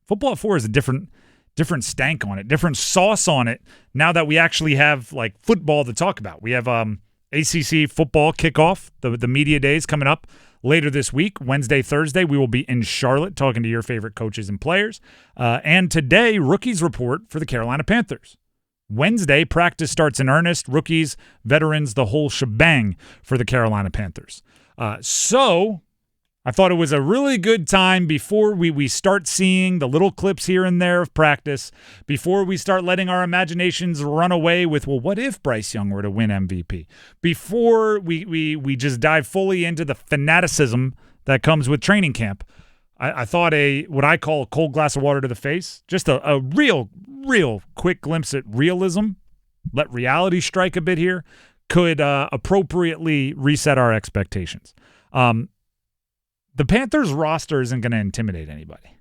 Football at 4 is a different stank on it, different sauce on it now that we actually have like football to talk about. We have ACC football kickoff, the media days coming up later this week, Wednesday, Thursday. We will be in Charlotte talking to your favorite coaches and players. And today, rookies report for the Carolina Panthers. Wednesday, practice starts in earnest. Rookies, veterans, the whole shebang for the Carolina Panthers. So I thought it was a really good time before we start seeing the little clips here and there of practice, before we start letting our imaginations run away with, well, what if Bryce Young were to win MVP? Before we just dive fully into the fanaticism that comes with training camp, I thought what I call a cold glass of water to the face, just a real quick glimpse at realism, let reality strike a bit here, could appropriately reset our expectations. The Panthers roster isn't going to intimidate anybody.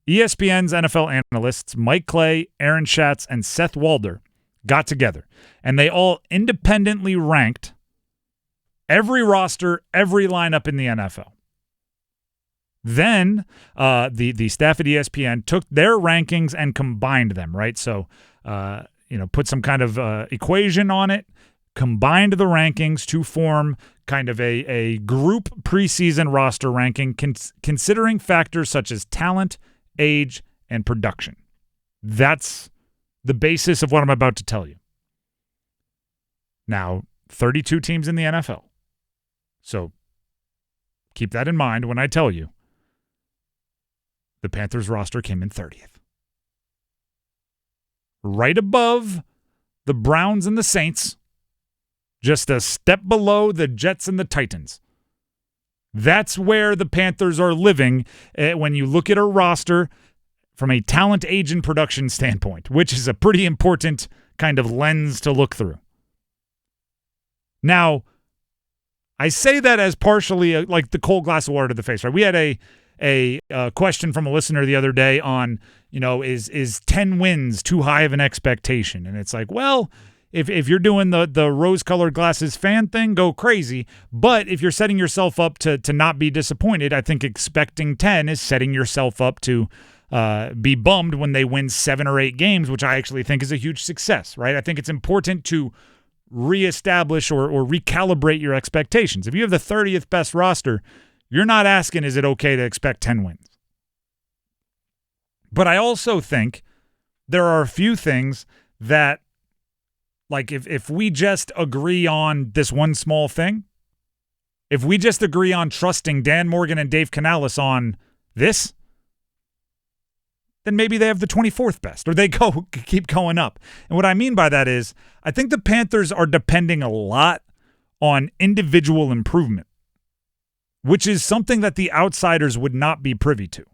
ESPN's NFL analysts Mike Clay, Aaron Schatz, and Seth Walder got together, and they all independently ranked every roster, every lineup in the NFL. Then the staff at ESPN took their rankings and combined them, right? So, put some kind of equation on it, combined the rankings to form kind of a group preseason roster ranking considering factors such as talent, age, and production. That's the basis of what I'm about to tell you. Now, 32 teams in the NFL. So keep that in mind when I tell you the Panthers roster came in 30th. Right above the Browns and the Saints, just a step below the Jets and the Titans. That's where the Panthers are living when you look at a roster from a talent, age, and production standpoint, which is a pretty important kind of lens to look through. Now, I say that as partially like the cold glass of water to the face, right? We had a question from a listener the other day on, is 10 wins too high of an expectation? And it's like, well, if you're doing the rose-colored glasses fan thing, go crazy. But if you're setting yourself up to not be disappointed, I think expecting 10 is setting yourself up to be bummed when they win 7 or 8 games, which I actually think is a huge success, right? I think it's important to reestablish or recalibrate your expectations. If you have the 30th best roster, you're not asking, is it okay to expect 10 wins? But I also think there are a few things that, like, if we just agree on this one small thing, if we just agree on trusting Dan Morgan and Dave Canales on this, then maybe they have the 24th best, or they keep going up. And what I mean by that is, I think the Panthers are depending a lot on individual improvement, which is something that the outsiders would not be privy to.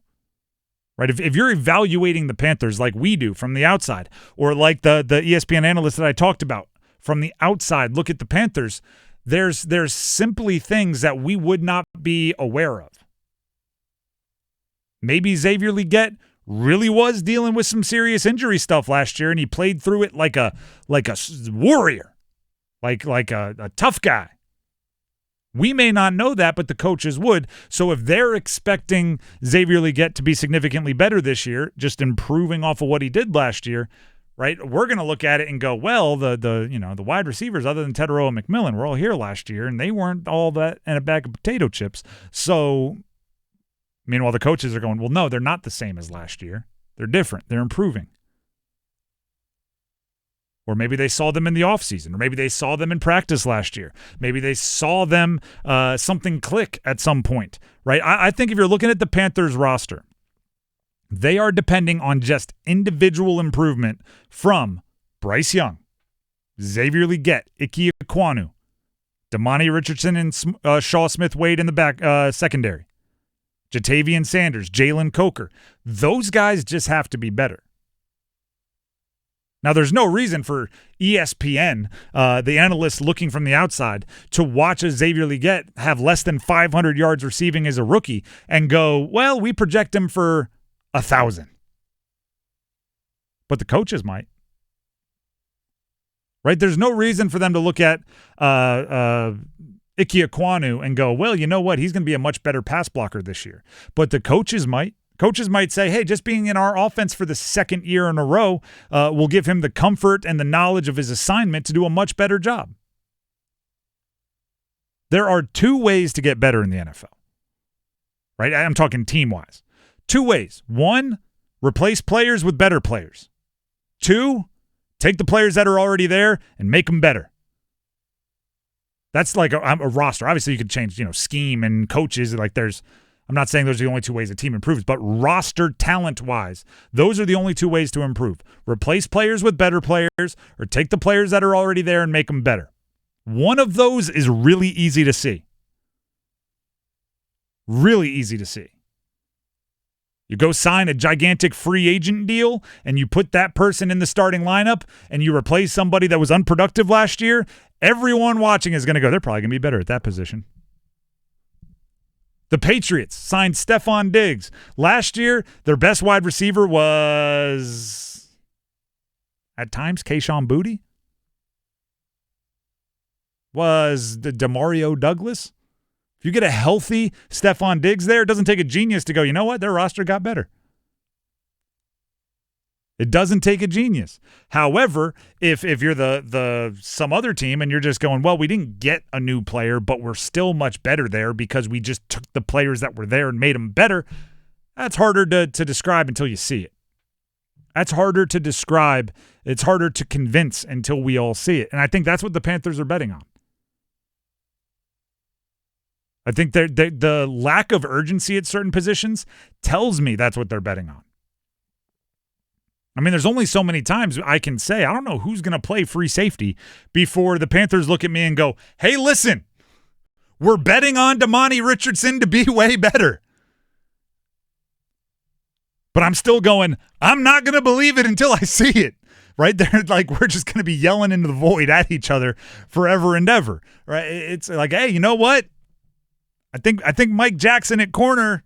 Right? If you're evaluating the Panthers like we do from the outside, or like the ESPN analyst that I talked about from the outside, look at the Panthers, there's simply things that we would not be aware of. Maybe Xavier Legette really was dealing with some serious injury stuff last year, and he played through it like a warrior, like a tough guy. We may not know that, but the coaches would. So if they're expecting Xavier Legette to be significantly better this year, just improving off of what he did last year, right? We're going to look at it and go, well, the wide receivers other than Tepper and McMillan were all here last year, and they weren't all that in a bag of potato chips. So meanwhile, the coaches are going, well, no, they're not the same as last year. They're different. They're improving. Or maybe they saw them in the offseason, or maybe they saw them in practice last year. Maybe they saw them something click at some point, right? I think if you're looking at the Panthers roster, they are depending on just individual improvement from Bryce Young, Xavier Legette, Ike Ekwonu, Damani Richardson, and Shaw Smith-Wade in the back secondary, Jatavian Sanders, Jalen Coker. Those guys just have to be better. Now, there's no reason for ESPN, the analysts looking from the outside, to watch a Xavier Legette have less than 500 yards receiving as a rookie and go, well, we project him for 1,000. But the coaches might. Right? There's no reason for them to look at Ike Ekwonu and go, well, you know what? He's going to be a much better pass blocker this year. But the coaches might. Coaches might say, hey, just being in our offense for the second year in a row will give him the comfort and the knowledge of his assignment to do a much better job. There are two ways to get better in the NFL, right? I'm talking team-wise. Two ways. One, replace players with better players. Two, take the players that are already there and make them better. That's like a roster. Obviously, you could change, scheme and coaches. I'm not saying those are the only two ways a team improves, but roster talent-wise, those are the only two ways to improve. Replace players with better players or take the players that are already there and make them better. One of those is really easy to see. Really easy to see. You go sign a gigantic free agent deal and you put that person in the starting lineup and you replace somebody that was unproductive last year, everyone watching is going to go, they're probably going to be better at that position. The Patriots signed Stephon Diggs. Last year, their best wide receiver was, at times, Kayshon Boutte. Was DeMario Douglas. If you get a healthy Stephon Diggs there, it doesn't take a genius to go, you know what? Their roster got better. It doesn't take a genius. However, if you're the some other team and you're just going, well, we didn't get a new player, but we're still much better there because we just took the players that were there and made them better, that's harder to describe until you see it. That's harder to describe. It's harder to convince until we all see it. And I think that's what the Panthers are betting on. I think the lack of urgency at certain positions tells me that's what they're betting on. I mean, there's only so many times I can say, I don't know who's going to play free safety before the Panthers look at me and go, hey, listen, we're betting on Damani Richardson to be way better. But I'm still going, I'm not going to believe it until I see it. Right? They're like, we're just going to be yelling into the void at each other forever and ever. Right? It's like, hey, you know what? I think Mike Jackson at corner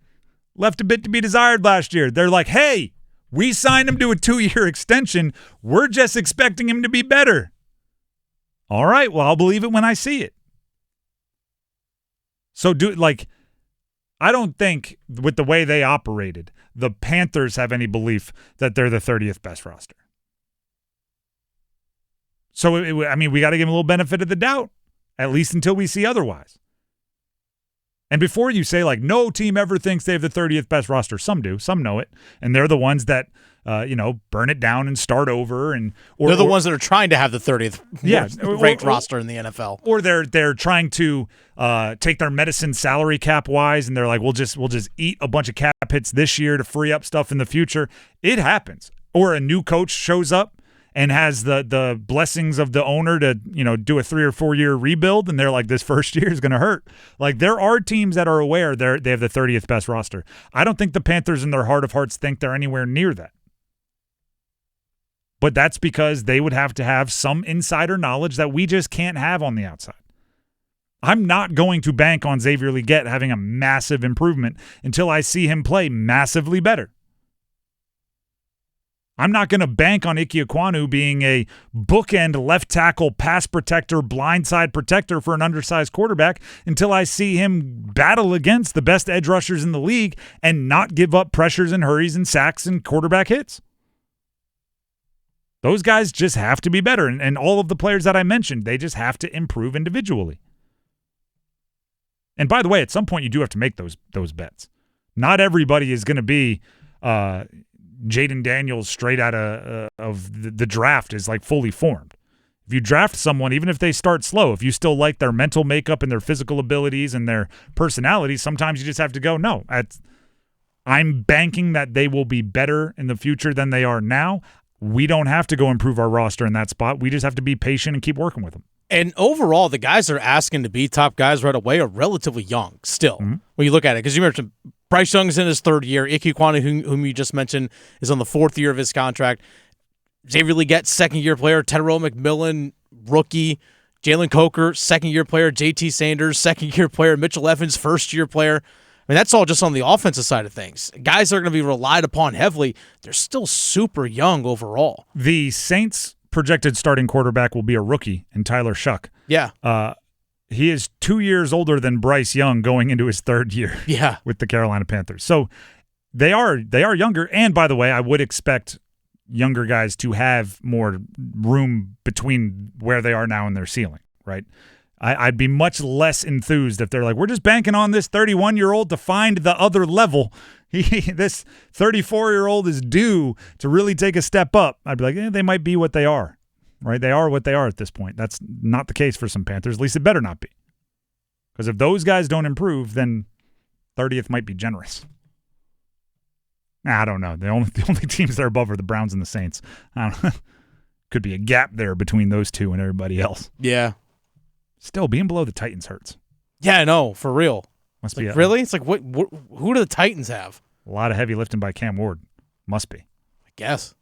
left a bit to be desired last year. They're like, hey, we signed him to a 2-year extension. We're just expecting him to be better. All right, well, I'll believe it when I see it. So I don't think with the way they operated, the Panthers have any belief that they're the 30th best roster. So, we got to give them a little benefit of the doubt, at least until we see otherwise. And before you say, no team ever thinks they have the 30th best roster, some do. Some know it. And they're the ones that, burn it down and start over. They're the ones that are trying to have the 30th ranked roster in the NFL. Or they're trying to take their medicine salary cap-wise, and they're like, we'll just eat a bunch of cap hits this year to free up stuff in the future. It happens. Or a new coach shows up and has the blessings of the owner to, do a 3 or 4 year rebuild, and they're like, this first year is going to hurt. There are teams that are aware they have the 30th best roster. I don't think the Panthers in their heart of hearts think they're anywhere near that. But that's because they would have to have some insider knowledge that we just can't have on the outside. I'm not going to bank on Xavier Legette having a massive improvement until I see him play massively better. I'm not going to bank on Ike Ekwonu being a bookend left tackle, pass protector, blindside protector for an undersized quarterback until I see him battle against the best edge rushers in the league and not give up pressures and hurries and sacks and quarterback hits. Those guys just have to be better. And all of the players that I mentioned, they just have to improve individually. And by the way, at some point you do have to make those bets. Not everybody is going to be Jaden Daniels straight out of the draft is fully formed. If you draft someone, even if they start slow, if you still like their mental makeup and their physical abilities and their personalities, sometimes you just have to go, no, I'm banking that they will be better in the future than they are now. We don't have to go improve our roster in that spot. We just have to be patient and keep working with them. And overall, the guys that are asking to be top guys right away are relatively young still, when you look at it. Because you mentioned Bryce Young's in his third year. Ike Ekwonu, whom you just mentioned, is on the fourth year of his contract. Xavier Legette, second-year player. Tyrell McMillan, rookie. Jalen Coker, second-year player. JT Sanders, second-year player. Mitchell Evans, first-year player. I mean, that's all just on the offensive side of things. Guys that are going to be relied upon heavily, they're still super young overall. The Saints' projected starting quarterback will be a rookie in Tyler Shuck. Yeah. He is 2 years older than Bryce Young going into his third year with the Carolina Panthers. So they are younger. And by the way, I would expect younger guys to have more room between where they are now and their ceiling, right? I'd be much less enthused if they're like, we're just banking on this 31-year-old to find the other level. This 34-year-old is due to really take a step up. I'd be like, they might be what they are. Right, they are what they are at this point. That's not the case for some Panthers. At least it better not be. Because if those guys don't improve, then 30th might be generous. I don't know. The only teams that are above are the Browns and the Saints. I don't know. Could be a gap there between those two and everybody else. Yeah. Still, being below the Titans hurts. Yeah, I know, for real. Must be really? It's like what? Who do the Titans have? A lot of heavy lifting by Cam Ward. Must be. I guess.